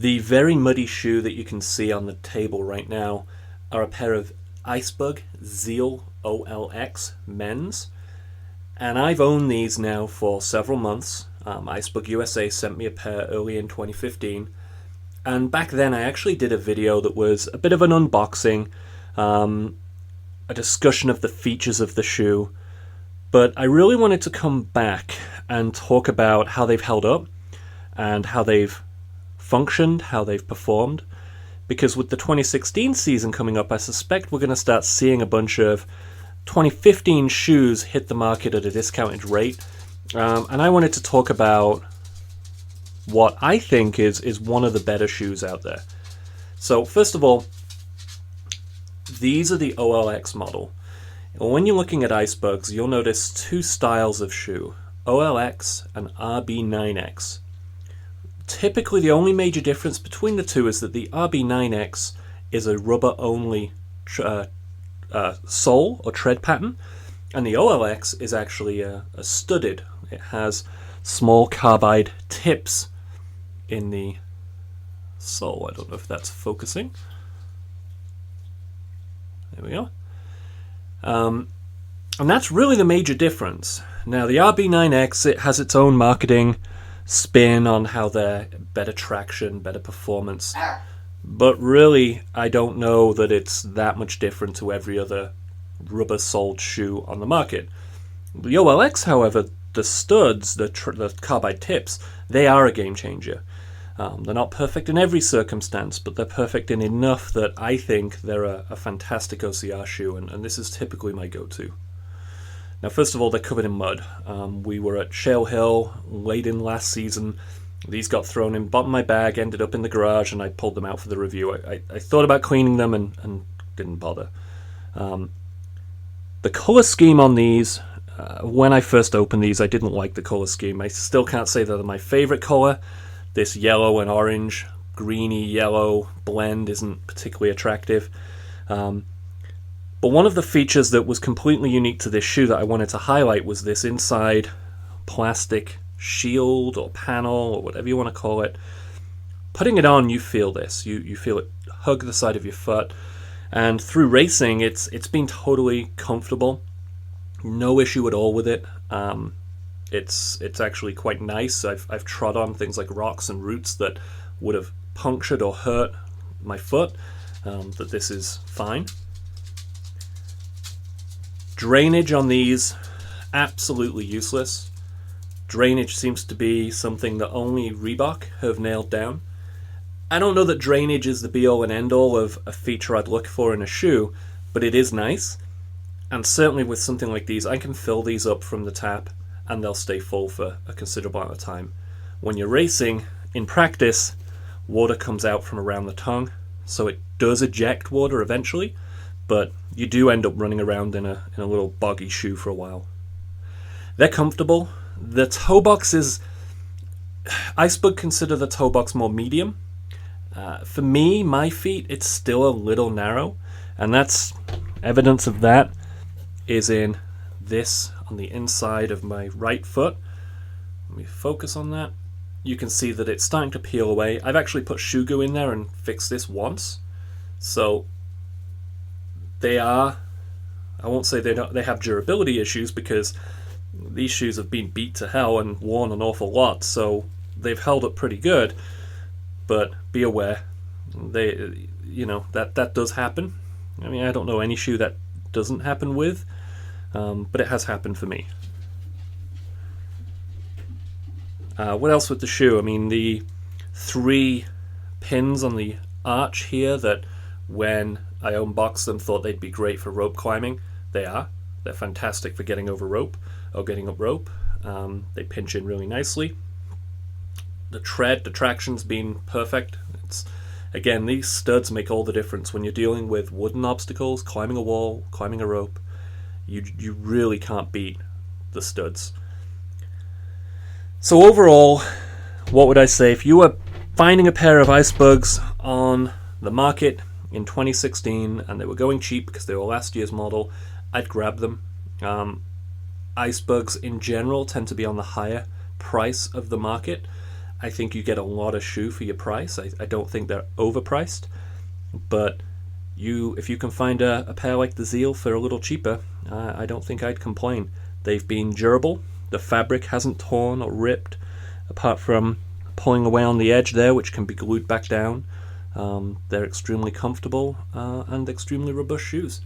The very muddy shoe that you can see on the table right now are a pair of Icebug Zeal OLX men's. And I've owned these now for several months. Icebug USA sent me a pair early in 2015. And back then I actually did a video that was a bit of an unboxing, a discussion of the features of the shoe. But I really wanted to come back and talk about how they've held up and how they've functioned, how they've performed. Because with the 2016 season coming up, I suspect we're going to start seeing a bunch of 2015 shoes hit the market at a discounted rate. And I wanted to talk about what I think is one of the better shoes out there. So first of all, these are the OLX model. When you're looking at Icebugs, you'll notice two styles of shoe, OLX and RB9X. Typically, the only major difference between the two is that the RB9X is a rubber-only sole or tread pattern, and the OLX is actually a studded. It has small carbide tips in the sole. I don't know if that's focusing. There we go. And that's really the major difference. Now, the RB9X, it has its own marketing spin on how they're better traction, better performance. But really, I don't know that it's that much different to every other rubber-soled shoe on the market. The OLX, however, the studs, the carbide tips, they are a game changer. They're not perfect in every circumstance, but they're perfect in enough that I think they're a fantastic OCR shoe, and this is typically my go-to. Now, first of all, they're covered in mud. We were at Shale Hill late in last season. These got thrown in bottom of my bag, ended up in the garage, and I pulled them out for the review. I thought about cleaning them and didn't bother. The color scheme on these, when I first opened these, I didn't like the color scheme. I still can't say they're my favorite color. This yellow and orange, greeny yellow blend isn't particularly attractive. But one of the features that was completely unique to this shoe that I wanted to highlight was this inside plastic shield or panel or whatever you want to call it. Putting it on, you feel this. You feel it hug the side of your foot. And through racing, it's been totally comfortable. No issue at all with it. It's actually quite nice. I've trod on things like rocks and roots that would have punctured or hurt my foot. But this is fine. Drainage on these, absolutely useless. Drainage seems to be something that only Reebok have nailed down. I don't know that drainage is the be-all and end-all of a feature I'd look for in a shoe, but it is nice. And certainly with something like these, I can fill these up from the tap and they'll stay full for a considerable amount of time. When you're racing, in practice, water comes out from around the tongue, so it does eject water eventually, but you do end up running around in a little boggy shoe for a while. They're comfortable. The toe box is... Icebug consider the toe box more medium. For me, my feet, it's still a little narrow, and that's evidence of that is in this on the inside of my right foot. Let me focus on that. You can see that it's starting to peel away. I've actually put shoe goo in there and fixed this once. So they are, I won't say they have durability issues because these shoes have been beat to hell and worn an awful lot, so they've held up pretty good. But be aware, that does happen. I mean, I don't know any shoe that doesn't happen with, but it has happened for me. What else with the shoe? I mean, the 3 pins on the arch here that when I unboxed them thought they'd be great for rope climbing. They are. They're fantastic for getting over rope or getting up rope. They pinch in really nicely. The traction's been perfect. Again, these studs make all the difference when you're dealing with wooden obstacles, climbing a wall, climbing a rope. You really can't beat the studs. So overall, what would I say? If you were finding a pair of Icebugs on the market in 2016 and they were going cheap because they were last year's model, I'd grab them. Icebugs in general tend to be on the higher price of the market. I think you get a lot of shoe for your price. I don't think they're overpriced, but if you can find a pair like the Zeal for a little cheaper, I don't think I'd complain. They've been durable. The fabric hasn't torn or ripped, apart from pulling away on the edge there, which can be glued back down. They're extremely comfortable and extremely robust shoes.